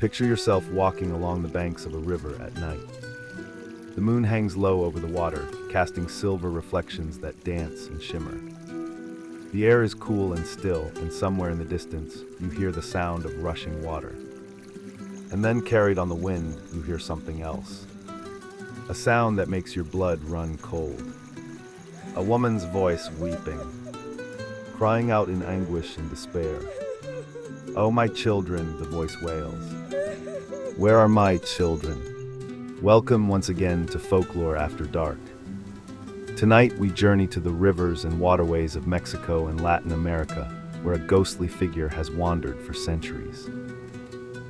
Picture yourself walking along the banks of a river at night. The moon hangs low over the water, casting silver reflections that dance and shimmer. The air is cool and still, and somewhere in the distance, you hear the sound of rushing water. And then, carried on the wind, you hear something else. A sound that makes your blood run cold. A woman's voice weeping, crying out in anguish and despair. "Oh, my children," the voice wails. "Where are my children?" Welcome once again to Folklore After Dark. Tonight we journey to the rivers and waterways of Mexico and Latin America, where a ghostly figure has wandered for centuries.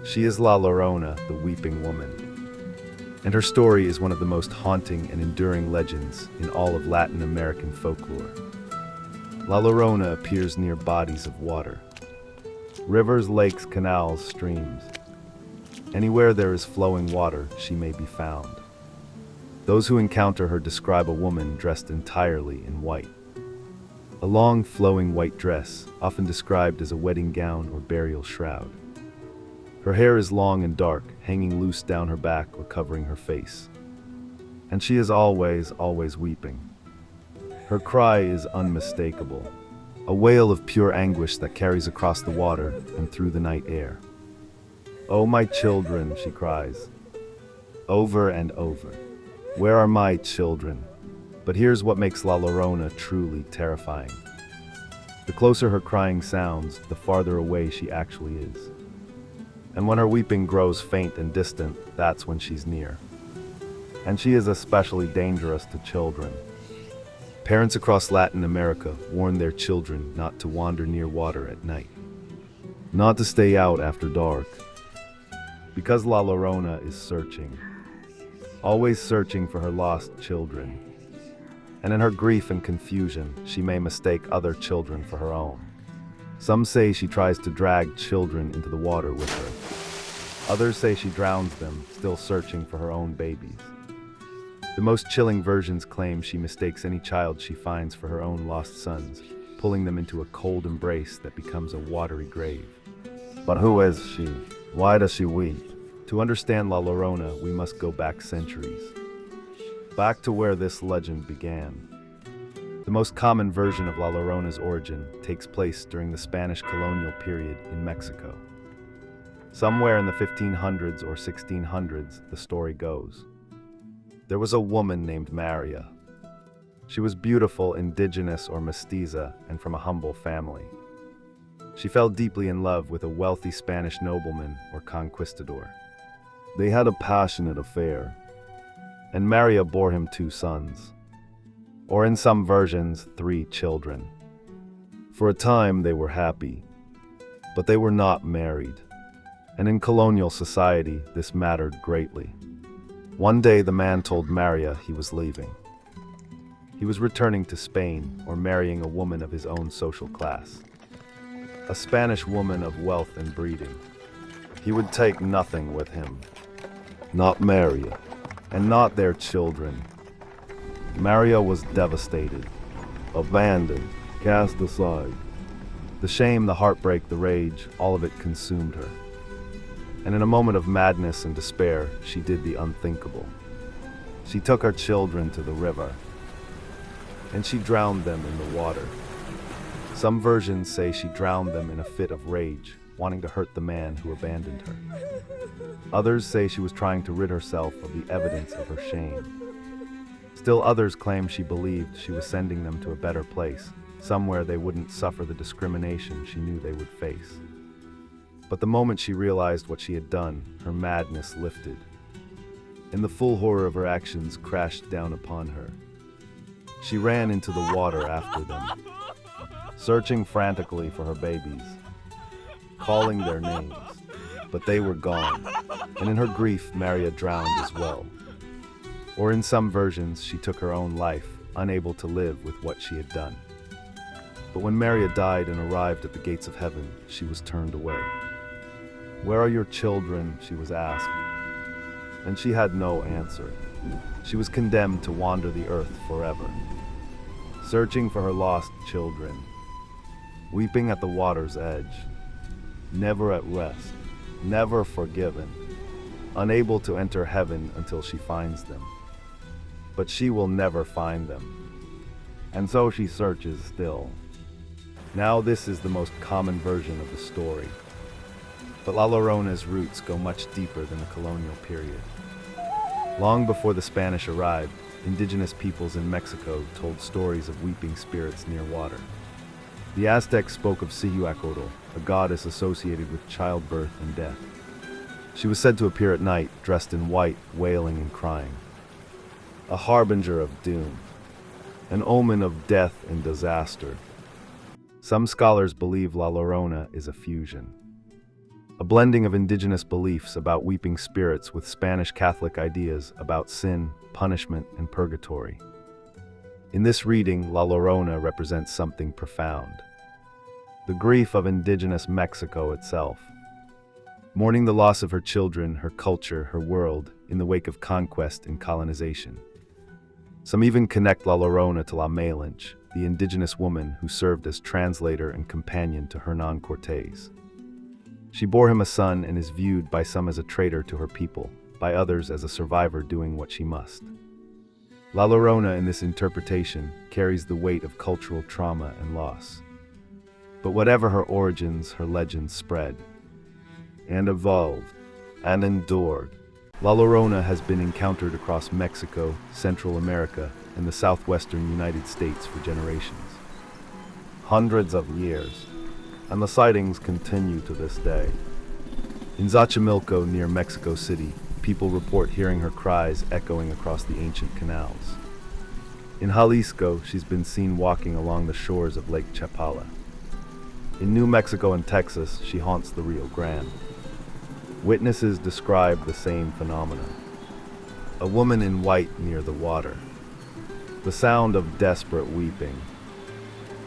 She is La Llorona, the weeping woman. And her story is one of the most haunting and enduring legends in all of Latin American folklore. La Llorona appears near bodies of water. Rivers, lakes, canals, streams. Anywhere there is flowing water, she may be found. Those who encounter her describe a woman dressed entirely in white. A long, flowing white dress, often described as a wedding gown or burial shroud. Her hair is long and dark, hanging loose down her back or covering her face. And she is always weeping. Her cry is unmistakable, a wail of pure anguish that carries across the water and through the night air. "Oh, my children," she cries, over and over. "Where are my children?" But here's what makes La Llorona truly terrifying. The closer her crying sounds, the farther away she actually is. And when her weeping grows faint and distant, that's when she's near. And she is especially dangerous to children. Parents across Latin America warn their children not to wander near water at night, not to stay out after dark, because La Llorona is searching, always searching for her lost children. And in her grief and confusion, she may mistake other children for her own. Some say she tries to drag children into the water with her. Others say she drowns them, still searching for her own babies. The most chilling versions claim she mistakes any child she finds for her own lost sons, pulling them into a cold embrace that becomes a watery grave. But who is she? Why does she weep? To understand La Llorona, we must go back centuries. Back to where this legend began. The most common version of La Llorona's origin takes place during the Spanish colonial period in Mexico. Somewhere in the 1500s or 1600s, the story goes. There was a woman named María. She was beautiful, indigenous or mestiza, and from a humble family. She fell deeply in love with a wealthy Spanish nobleman or conquistador. They had a passionate affair, and María bore him 2 sons, or in some versions, 3 children. For a time they were happy, but they were not married, and in colonial society this mattered greatly. One day the man told María he was leaving. He was returning to Spain or marrying a woman of his own social class, a Spanish woman of wealth and breeding. He would take nothing with him, not María, and not their children. María was devastated, abandoned, cast aside. The shame, the heartbreak, the rage, all of it consumed her. And in a moment of madness and despair, she did the unthinkable. She took her children to the river, and she drowned them in the water. Some versions say she drowned them in a fit of rage, wanting to hurt the man who abandoned her. Others say she was trying to rid herself of the evidence of her shame. Still others claim she believed she was sending them to a better place, somewhere they wouldn't suffer the discrimination she knew they would face. But the moment she realized what she had done, her madness lifted, and the full horror of her actions crashed down upon her. She ran into the water after them, searching frantically for her babies, calling their names, but they were gone, and in her grief, María drowned as well. Or in some versions, she took her own life, unable to live with what she had done. But when María died and arrived at the gates of heaven, she was turned away. "Where are your children?" she was asked. And she had no answer. She was condemned to wander the earth forever, searching for her lost children, weeping at the water's edge, never at rest. never forgiven, unable to enter heaven until she finds them. But she will never find them, and so she searches still. Now this is the most common version of the story, but La Llorona's roots go much deeper than the colonial period. Long before the Spanish arrived, indigenous peoples in Mexico told stories of weeping spirits near water. The Aztecs spoke of Cihuacōātl, a goddess associated with childbirth and death. She was said to appear at night, dressed in white, wailing and crying. A harbinger of doom, an omen of death and disaster. Some scholars believe La Llorona is a fusion, a blending of indigenous beliefs about weeping spirits with Spanish Catholic ideas about sin, punishment, and purgatory. In this reading, La Llorona represents something profound: the grief of indigenous Mexico itself, mourning the loss of her children, her culture, her world, in the wake of conquest and colonization. Some even connect La Llorona to La Malinche, the indigenous woman who served as translator and companion to Hernán Cortés. She bore him a son and is viewed by some as a traitor to her people, by others as a survivor doing what she must. La Llorona in this interpretation carries the weight of cultural trauma and loss. But whatever her origins, her legends spread and evolved and endured. La Llorona has been encountered across Mexico, Central America, and the southwestern United States for generations. Hundreds of years, and the sightings continue to this day. In Xochimilco, near Mexico City, people report hearing her cries echoing across the ancient canals. In Jalisco, she's been seen walking along the shores of Lake Chapala. In New Mexico and Texas, she haunts the Rio Grande. Witnesses describe the same phenomena. A woman in white near the water. The sound of desperate weeping.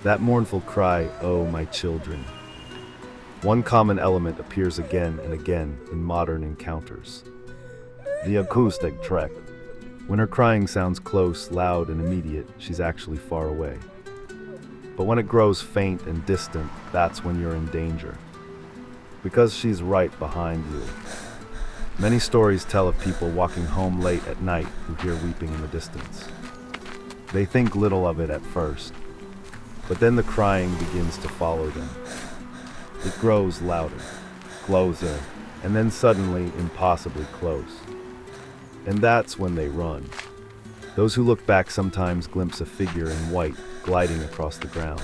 That mournful cry, "Oh, my children." One common element appears again and again in modern encounters: the acoustic trek. When her crying sounds close, loud, and immediate, she's actually far away. But when it grows faint and distant, that's when you're in danger, because she's right behind you. Many stories tell of people walking home late at night who hear weeping in the distance. They think little of it at first, but then the crying begins to follow them. It grows louder, closer, and then suddenly impossibly close. And that's when they run. Those who look back sometimes glimpse a figure in white gliding across the ground,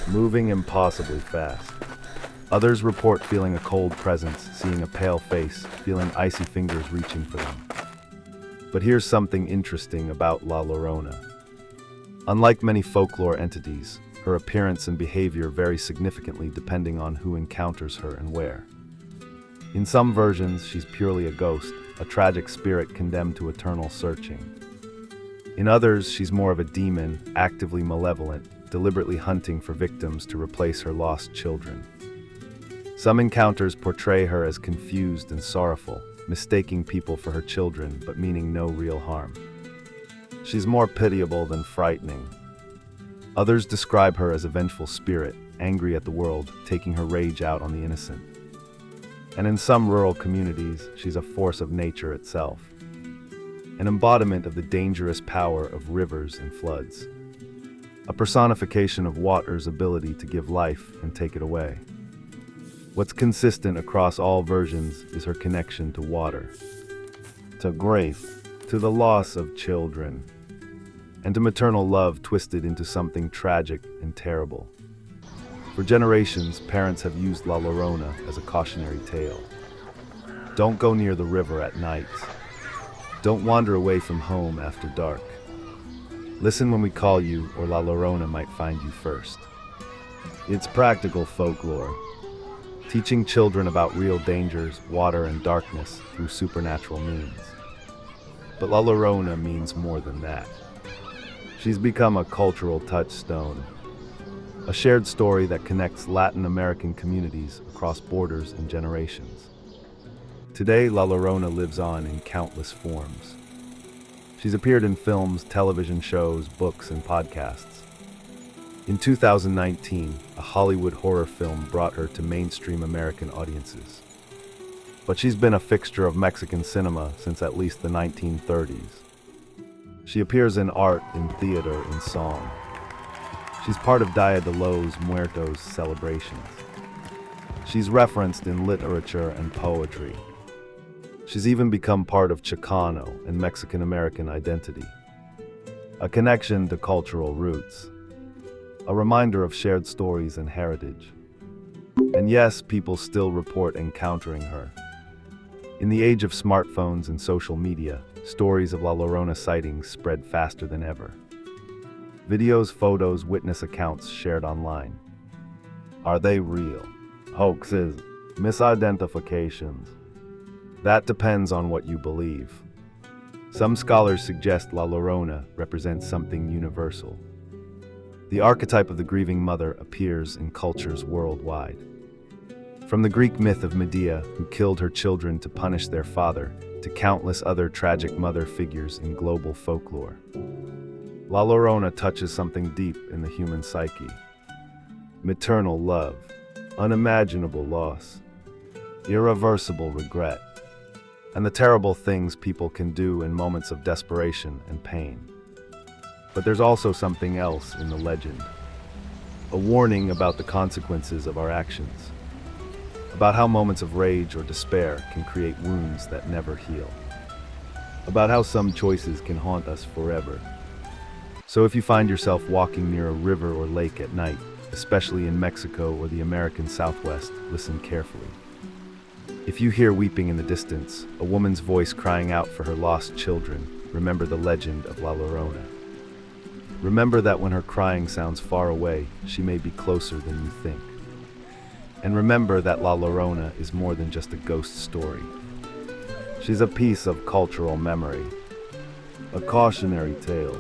moving impossibly fast. Others report feeling a cold presence, seeing a pale face, feeling icy fingers reaching for them. But here's something interesting about La Llorona. Unlike many folklore entities, her appearance and behavior vary significantly depending on who encounters her and where. In some versions, she's purely a ghost, a tragic spirit condemned to eternal searching. In others, she's more of a demon, actively malevolent, deliberately hunting for victims to replace her lost children. Some encounters portray her as confused and sorrowful, mistaking people for her children but meaning no real harm. She's more pitiable than frightening. Others describe her as a vengeful spirit, angry at the world, taking her rage out on the innocent. And in some rural communities, she's a force of nature itself, an embodiment of the dangerous power of rivers and floods, a personification of water's ability to give life and take it away. What's consistent across all versions is her connection to water, to grief, to the loss of children, and to maternal love twisted into something tragic and terrible. For generations, parents have used La Llorona as a cautionary tale. Don't go near the river at night. Don't wander away from home after dark. Listen when we call you, or La Llorona might find you first. It's practical folklore, teaching children about real dangers, water, and darkness through supernatural means. But La Llorona means more than that. She's become a cultural touchstone, a shared story that connects Latin American communities across borders and generations. Today, La Llorona lives on in countless forms. She's appeared in films, television shows, books, and podcasts. In 2019, a Hollywood horror film brought her to mainstream American audiences. but she's been a fixture of Mexican cinema since at least the 1930s. She appears in art, in theater, in song. She's part of Dia de los Muertos celebrations. She's referenced in literature and poetry. She's even become part of Chicano and Mexican-American identity. A connection to cultural roots. A reminder of shared stories and heritage. And yes, people still report encountering her. In the age of smartphones and social media, stories of La Llorona sightings spread faster than ever. Videos, photos, witness accounts shared online. Are they real? Hoaxes? Misidentifications? That depends on what you believe. Some scholars suggest La Llorona represents something universal. The archetype of the grieving mother appears in cultures worldwide. From the Greek myth of Medea, who killed her children to punish their father, to countless other tragic mother figures in global folklore. La Llorona touches something deep in the human psyche. Maternal love, unimaginable loss, irreversible regret, and the terrible things people can do in moments of desperation and pain. But there's also something else in the legend. A warning about the consequences of our actions. About how moments of rage or despair can create wounds that never heal. About how some choices can haunt us forever. So if you find yourself walking near a river or lake at night, especially in Mexico or the American Southwest, listen carefully. If you hear weeping in the distance, a woman's voice crying out for her lost children, remember the legend of La Llorona. Remember that when her crying sounds far away, she may be closer than you think. And remember that La Llorona is more than just a ghost story. She's a piece of cultural memory, a cautionary tale,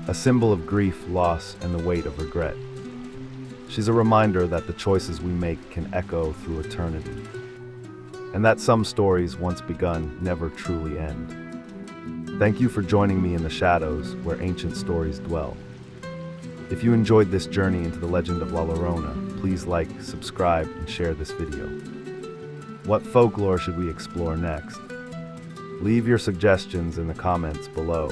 a symbol of grief, loss, and the weight of regret. She's a reminder that the choices we make can echo through eternity, and that some stories once begun never truly end. Thank you for joining me in the shadows where ancient stories dwell. If you enjoyed this journey into the legend of La Llorona, please like, subscribe, and share this video. What folklore should we explore next? Leave your suggestions in the comments below.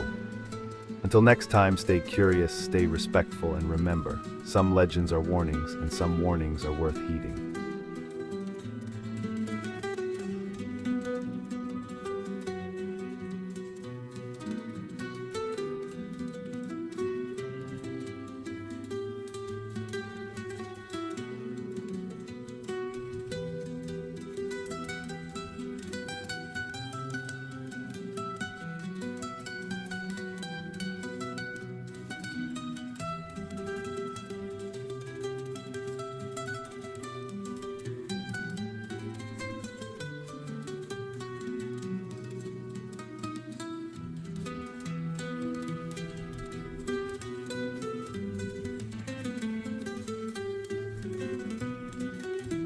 Until next time, stay curious, stay respectful, and remember, some legends are warnings, and some warnings are worth heeding.